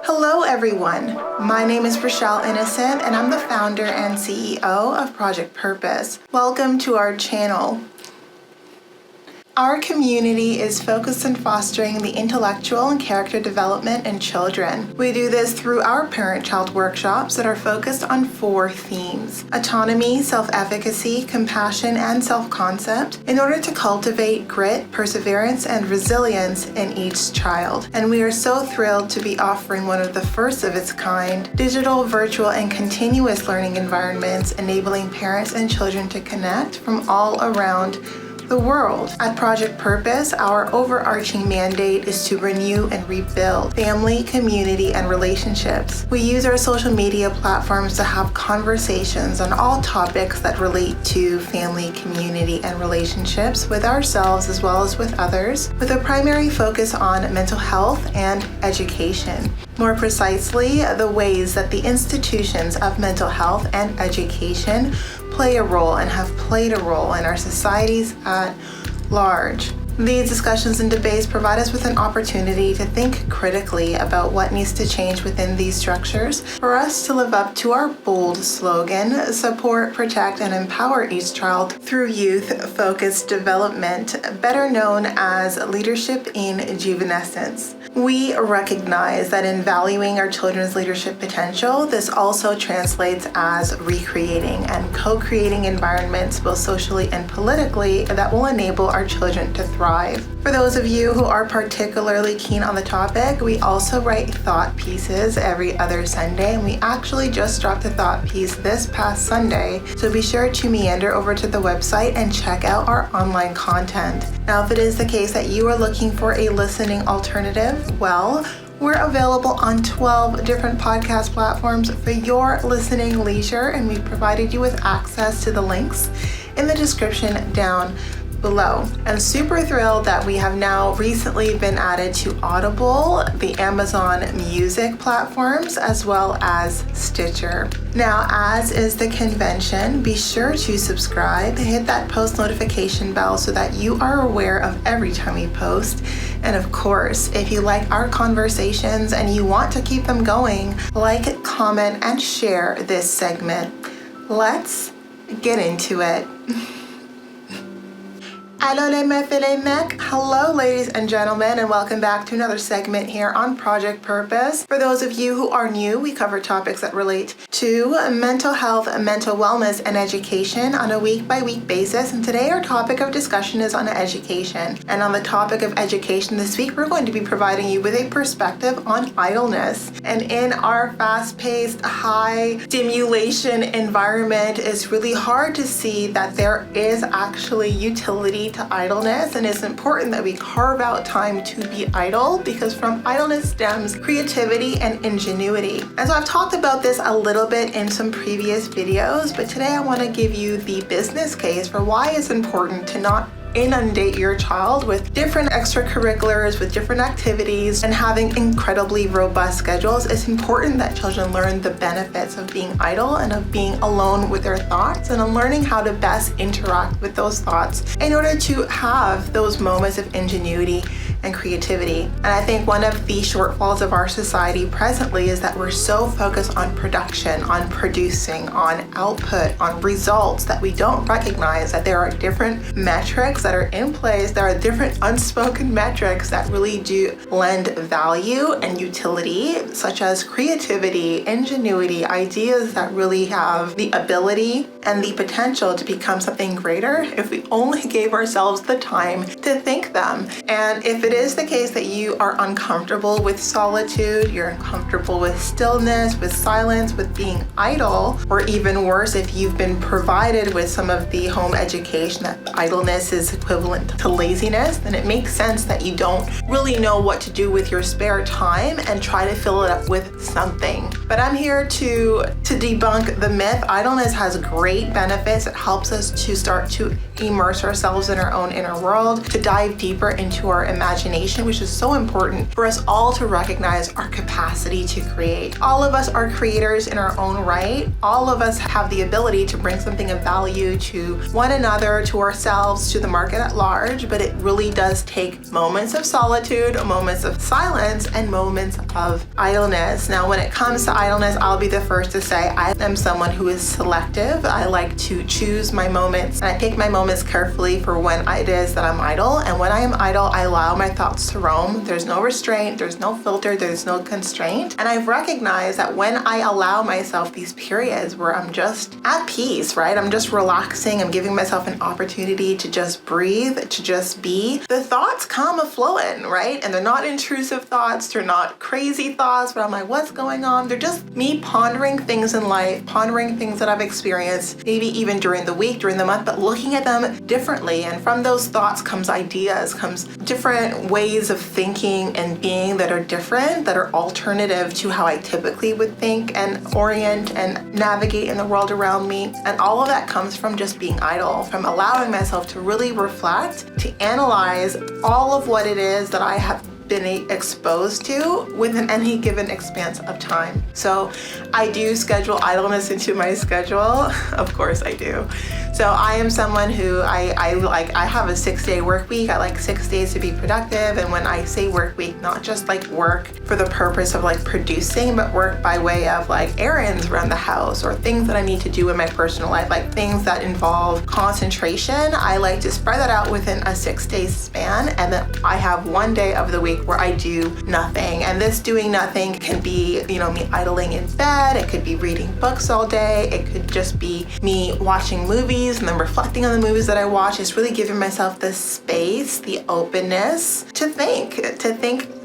Hello everyone, my name is Rochelle Innocent and I'm the founder and CEO of Project Purpose. Welcome to our channel. Our community is focused on fostering the intellectual and character development in children. We do this through our parent-child workshops that are focused on 4 themes: autonomy, self-efficacy, compassion, and self-concept, in order to cultivate grit, perseverance, and resilience in each child. And we are so thrilled to be offering one of the first of its kind, digital, virtual, and continuous learning environments, enabling parents and children to connect from all around the world. At Project Purpose, our overarching mandate is to renew and rebuild family, community, and relationships. We use our social media platforms to have conversations on all topics that relate to family, community, and relationships with ourselves as well as with others, with a primary focus on mental health and education. More precisely, the ways that the institutions of mental health and education play a role and have played a role in our societies at large. These discussions and debates provide us with an opportunity to think critically about what needs to change within these structures for us to live up to our bold slogan, support, protect, and empower each child through youth-focused development, better known as leadership in juvenescence. We recognize that in valuing our children's leadership potential, this also translates as recreating and co-creating environments, both socially and politically, that will enable our children to thrive. For those of you who are particularly keen on the topic, we also write thought pieces every other Sunday, and we actually just dropped a thought piece this past Sunday, so be sure to meander over to the website and check out our online content. Now, if it is the case that you are looking for a listening alternative, well, we're available on 12 different podcast platforms for your listening leisure, and we've provided you with access to the links in the description down below. I'm super thrilled that we have now recently been added to Audible, the Amazon Music platforms, as well as Stitcher. Now, as is the convention, be sure to subscribe, hit that post notification bell so that you are aware of every time we post. And of course, if you like our conversations and you want to keep them going, like, comment, and share this segment. Let's get into it. Hello, ladies and gentlemen, and welcome back to another segment here on Project Purpose. For those of you who are new, we cover topics that relate to mental health, mental wellness, and education on a week-by-week basis. And today our topic of discussion is on education. And on the topic of education this week, we're going to be providing you with a perspective on idleness. And in our fast-paced, high stimulation environment, it's really hard to see that there is actually utility to idleness, and it's important that we carve out time to be idle, because from idleness stems creativity and ingenuity. And so I've talked about this a little bit in some previous videos, but today I want to give you the business case for why it's important to not inundate your child with different extracurriculars, with different activities, and having incredibly robust schedules. It's important that children learn the benefits of being idle and of being alone with their thoughts, and on learning how to best interact with those thoughts in order to have those moments of ingenuity and creativity. And I think one of the shortfalls of our society presently is that we're so focused on production, on producing, on output, on results, that we don't recognize that there are different metrics that are in place. There are different unspoken metrics that really do lend value and utility, such as creativity, ingenuity, ideas that really have the ability and the potential to become something greater if we only gave ourselves the time to think them. And if it is the case that you are uncomfortable with solitude, you're uncomfortable with stillness, with silence, with being idle, or even worse, if you've been provided with some of the home education that idleness is equivalent to laziness, then it makes sense that you don't really know what to do with your spare time and try to fill it up with something. But I'm here to debunk the myth. Idleness has great great benefits. It helps us to start to immerse ourselves in our own inner world, to dive deeper into our imagination, which is so important for us all to recognize our capacity to create. All of us are creators in our own right. All of us have the ability to bring something of value to one another, to ourselves, to the market at large, but it really does take moments of solitude, moments of silence, and moments of idleness. Now, when it comes to idleness, I'll be the first to say I am someone who is selective. I like to choose my moments, and I pick my moments carefully for when it is that I'm idle. And when I am idle, I allow my thoughts to roam. There's no restraint, there's no filter, there's no constraint. And I've recognized that when I allow myself these periods where I'm just at peace, right? I'm just relaxing, I'm giving myself an opportunity to just breathe, to just be, the thoughts come a-flowing, right? And they're not intrusive thoughts, they're not crazy thoughts, but I'm like, what's going on? They're just me pondering things in life, pondering things that I've experienced, maybe even during the week, during the month, but looking at them differently. And from those thoughts comes ideas, comes different ways of thinking and being that are different, that are alternative to how I typically would think and orient and navigate in the world around me. And all of that comes from just being idle, from allowing myself to really reflect, to analyze all of what it is that I have been exposed to within any given expanse of time. So I do schedule idleness into my schedule. Of course I do. So I am someone who I have a 6-day work week. I like 6 days to be productive. And when I say work week, not just like work for the purpose of like producing, but work by way of like errands around the house or things that I need to do in my personal life, like things that involve concentration. I like to spread that out within a 6-day span. And then I have one day of the week where I do nothing. And this doing nothing can be, me idling in bed. It could be reading books all day. It could just be me watching movies and then reflecting on the movies that I watch. It's really giving myself the space, the openness to think,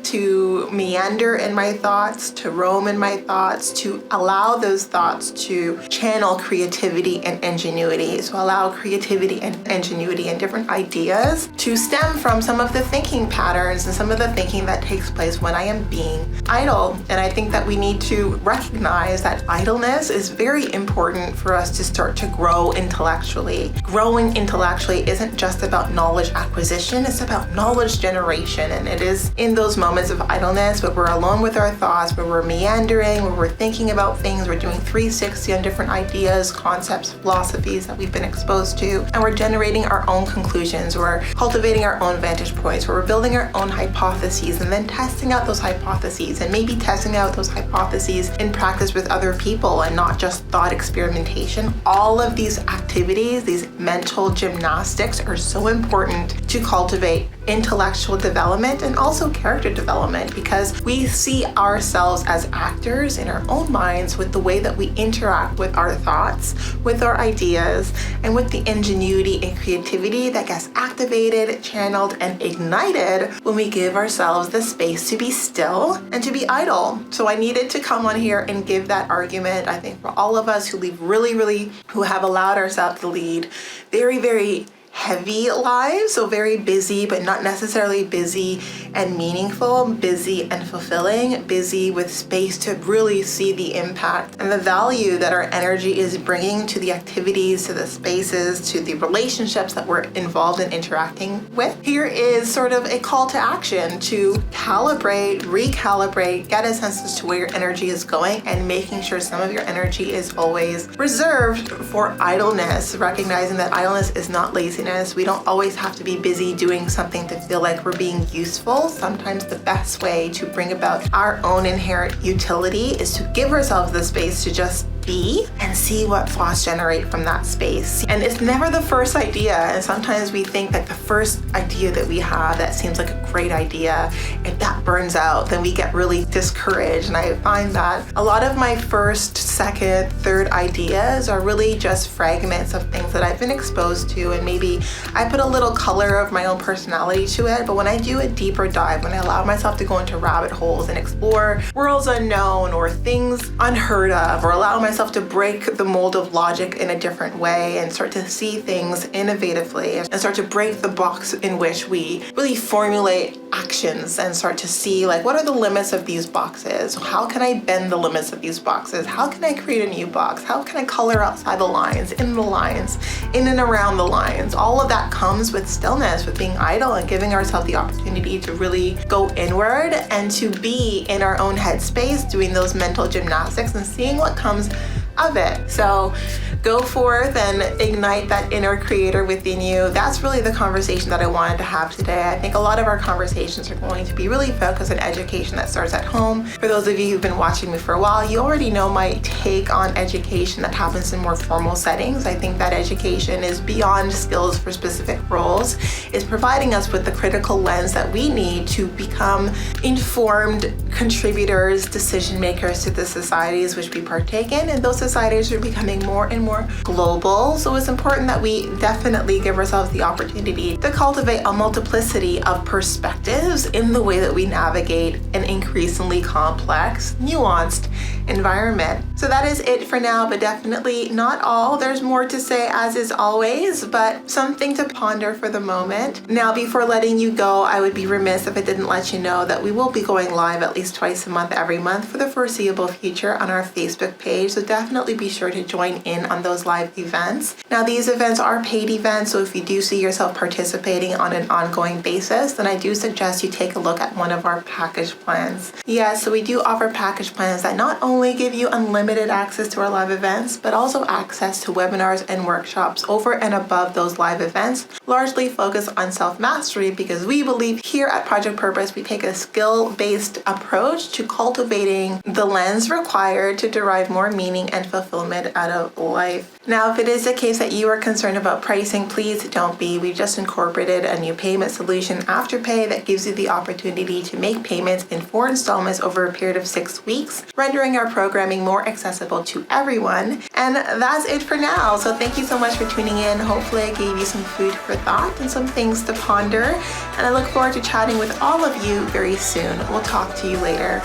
to meander in my thoughts, to roam in my thoughts, to allow those thoughts to channel creativity and ingenuity. So allow creativity and ingenuity and different ideas to stem from some of the thinking patterns and some of the thinking that takes place when I am being idle. And I think that we need to recognize that idleness is very important for us to start to grow intellectually. Growing intellectually isn't just about knowledge acquisition, it's about knowledge generation. And it is in those moments of idleness, but we're alone with our thoughts, where we're meandering, where we're thinking about things, we're doing 360 on different ideas, concepts, philosophies that we've been exposed to, and we're generating our own conclusions, we're cultivating our own vantage points, where we're building our own hypotheses and then testing out those hypotheses, and maybe testing out those hypotheses in practice with other people and not just thought experimentation. All of these activities, these mental gymnastics, are so important to cultivate intellectual development and also character development, because we see ourselves as actors in our own minds with the way that we interact with our thoughts, with our ideas, and with the ingenuity and creativity that gets activated, channeled, and ignited when we give ourselves the space to be still and to be idle. So I needed to come on here and give that argument. I think for all of us who who have allowed ourselves to lead very, very heavy lives, so very busy, but not necessarily busy and meaningful, busy and fulfilling, busy with space to really see the impact and the value that our energy is bringing to the activities, to the spaces, to the relationships that we're involved in interacting with. Here is sort of a call to action to calibrate, recalibrate, get a sense as to where your energy is going, and making sure some of your energy is always reserved for idleness, recognizing that idleness is not laziness. We don't always have to be busy doing something to feel like we're being useful. Sometimes the best way to bring about our own inherent utility is to give ourselves the space to just be and see what thoughts generate from that space. And it's never the first idea. And sometimes we think that the first idea that we have that seems like a great idea, if that burns out, then we get really discouraged. And I find that a lot of my first, second, third ideas are really just fragments of things that I've been exposed to, and maybe I put a little color of my own personality to it. But when I do a deeper dive, when I allow myself to go into rabbit holes and explore worlds unknown or things unheard of, or allow myself to break the mold of logic in a different way and start to see things innovatively and start to break the box in which we really formulate actions and start to see like, what are the limits of these boxes? How can I bend the limits of these boxes? How can I create a new box? How can I color outside the lines, in the lines, in and around the lines? All of that comes with stillness, with being idle and giving ourselves the opportunity to really go inward and to be in our own headspace, doing those mental gymnastics and seeing what comes of it. So go forth and ignite that inner creator within you. That's really the conversation that I wanted to have today. I think a lot of our conversations are going to be really focused on education that starts at home. For those of you who've been watching me for a while, you already know my take on education that happens in more formal settings. I think that education is beyond skills for specific roles. It's providing us with the critical lens that we need to become informed contributors, decision makers to the societies which we partake in, and those societies are becoming more and more global. So it's important that we definitely give ourselves the opportunity to cultivate a multiplicity of perspectives in the way that we navigate an increasingly complex, nuanced environment. So that is it for now, but definitely not all. There's more to say, as is always, but something to ponder for the moment. Now, before letting you go, I would be remiss if I didn't let you know that we will be going live at least twice a month, every month for the foreseeable future on our Facebook page. So definitely be sure to join in on those live events. Now, these events are paid events, so if you do see yourself participating on an ongoing basis, then I do suggest you take a look at one of our package plans. Yes, so we do offer package plans that not only give you unlimited access to our live events, but also access to webinars and workshops over and above those live events, largely focused on self-mastery, because we believe here at Project Purpose, we take a skill-based approach to cultivating the lens required to derive more meaning and fulfillment out of life. Now, if it is the case that you are concerned about pricing, please don't be. We've just incorporated a new payment solution, Afterpay, that gives you the opportunity to make payments in 4 installments over a period of 6 weeks, rendering our programming more accessible to everyone. And that's it for now. So thank you so much for tuning in. Hopefully I gave you some food for thought and some things to ponder. And I look forward to chatting with all of you very soon. We'll talk to you later.